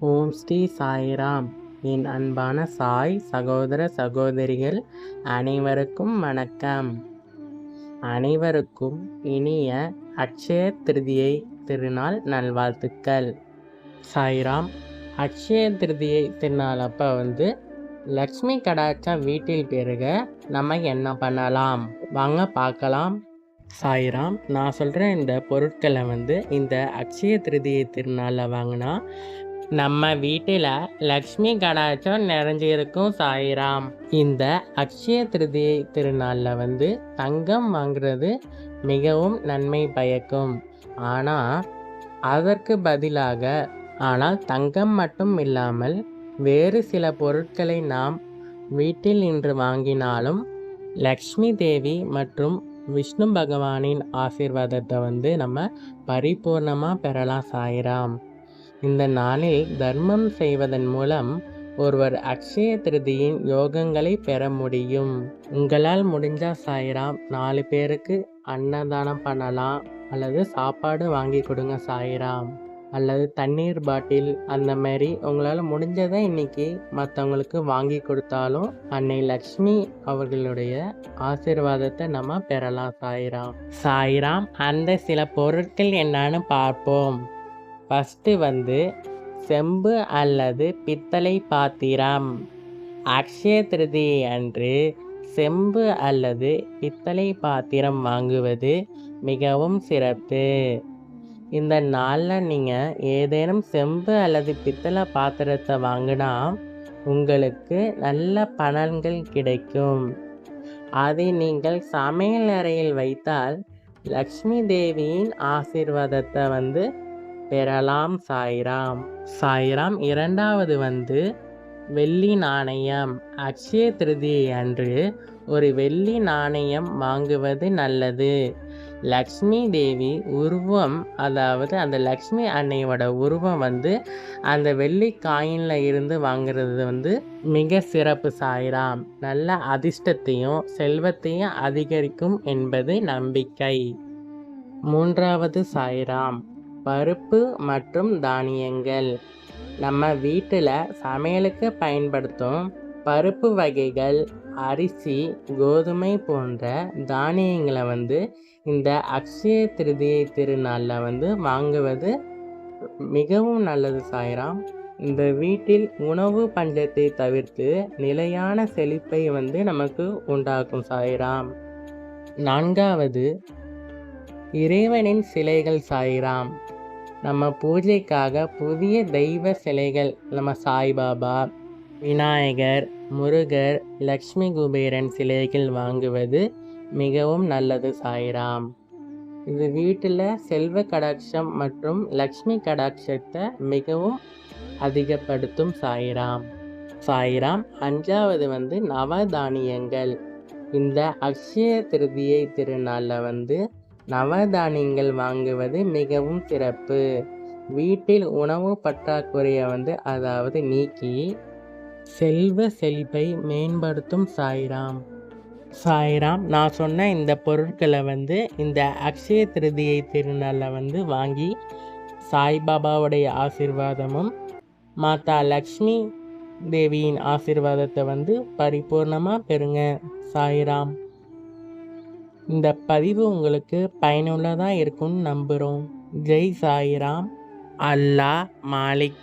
ஓம் ஸ்ரீ சாய்ராம். என் அன்பான சாய் சகோதர சகோதரிகள் அனைவருக்கும் வணக்கம். அனைவருக்கும் இனிய அட்சய திருதியை திருநாள் நல்வாழ்த்துக்கள். சாய்ராம். அட்சய திருதியை திருநாள் அப்போ லக்ஷ்மி கடாட்சம் வீட்டில் பெருக நம்ம என்ன பண்ணலாம் வாங்க பார்க்கலாம். சாய்ராம். நான் சொல்கிற இந்த பொருட்களை இந்த அட்சய திருதியை திருநாளில் வாங்கினா நம்ம வீட்டில் லக்ஷ்மி கடாட்சம் நிறைஞ்சிருக்கும். சாய்ராம். இந்த அக்ஷய திருதியை திருநாளில் தங்கம் வாங்குறது மிகவும் நன்மை பயக்கும். ஆனால் அதற்கு பதிலாக தங்கம் மட்டும் இல்லாமல் வேறு சில பொருட்களை நாம் வீட்டில் இன்று வாங்கினாலும் லக்ஷ்மி தேவி மற்றும் விஷ்ணு பகவானின் ஆசீர்வாதத்தை நம்ம பரிபூர்ணமாக பெறலாம். சாய்ராம். இந்த நாளில் தர்மம் செய்வதன் மூலம் ஒருவர் அக்ஷய திருதியின் யோகங்களை பெற முடியும். உங்களால் முடிஞ்சால் சாய்ராம் 4 பேருக்கு அன்னதானம் பண்ணலாம், அல்லது சாப்பாடு வாங்கி கொடுங்க சாய்ராம், அல்லது தண்ணீர் பாட்டில் அந்த மாதிரி உங்களால் முடிஞ்சதை இன்னைக்கு மற்றவங்களுக்கு வாங்கி கொடுத்தாலும் அன்னை லக்ஷ்மி அவர்களுடைய ஆசீர்வாதத்தை நம்ம பெறலாம். சாய்ராம். சாய்ராம். அந்த சில பொருட்கள் என்னன்னு பார்ப்போம். ஃபஸ்ட்டு செம்பு அல்லது பித்தளை பாத்திரம். அக்ஷய திருதியை அன்று செம்பு அல்லது பித்தளை பாத்திரம் வாங்குவது மிகவும் சிறப்பு. இந்த நாளில் நீங்கள் ஏதேனும் செம்பு அல்லது பித்தளை பாத்திரத்தை வாங்கினா உங்களுக்கு நல்ல பலன்கள் கிடைக்கும். அதை நீங்கள் சமையல் அறையில் வைத்தால் லக்ஷ்மி தேவியின் ஆசீர்வாதத்தை பெறலாம். சாய்ராம். சாய்ராம். இரண்டாவது வெள்ளி நாணயம். அக்ஷய திருதியை அன்று ஒரு வெள்ளி நாணயம் வாங்குவது நல்லது. லக்ஷ்மி தேவி உருவம், அதாவது அந்த லக்ஷ்மி அன்னையோட உருவம் அந்த வெள்ளி காயினில் இருந்து வாங்குறது மிக சிறப்பு. சாய்ராம். நல்ல அதிர்ஷ்டத்தையும் செல்வத்தையும் அதிகரிக்கும் என்பது நம்பிக்கை. மூன்றாவது சாய்ராம். பருப்பு மற்றும் தானியங்கள். நம்ம வீட்டில் சமையலுக்கு பயன்படுத்தும் பருப்பு வகைகள், அரிசி, கோதுமை போன்ற தானியங்களை இந்த அக்ஷய திருதியை திருநாளில் வாங்குவது மிகவும் நல்லது. சாய்ராம். இந்த வீட்டில் உணவு பஞ்சத்தை தவிர்த்து நிலையான செழிப்பை நமக்கு உண்டாக்கும். சாய்ராம். நான்காவது இறைவனின் சிலைகள். சாய்ராம். நம்ம பூஜைக்காக புதிய தெய்வ சிலைகள், நம்ம சாய்பாபா, விநாயகர், முருகர், லக்ஷ்மி குபேரன் சிலைகள் வாங்குவது மிகவும் நல்லது. சாய்ராம். இது வீட்டில் செல்வ கடாட்சம் மற்றும் லக்ஷ்மி கடாட்சத்தை மிகவும் அதிகப்படுத்தும். சாய்ராம். சாய்ராம். அஞ்சாவது நவதானியங்கள். இந்த அக்ஷய திருதியை திருநாளில் நவதானியங்கள் வாங்குவது மிகவும் சிறப்பு. வீட்டில் உணவு பற்றாக்குறையை அதாவது நீக்கி செல்வ செழிப்பை மேம்படுத்தும். சாய்ராம். சாய்ராம். நான் சொன்ன இந்த பொருட்களை இந்த அக்ஷய திருதியை திருநாளில் வாங்கி சாய்பாபாவுடைய ஆசீர்வாதமும் மாதா லக்ஷ்மி தேவியின் ஆசீர்வாதத்தை பரிபூர்ணமாக பெறுங்க. சாய்ராம். இந்த பதிவு உங்களுக்கு பயனுள்ளதாக இருக்கும்னு நம்புகிறோம். ஜெய் சாய்ராம். அல்லாஹ் மாலிக்.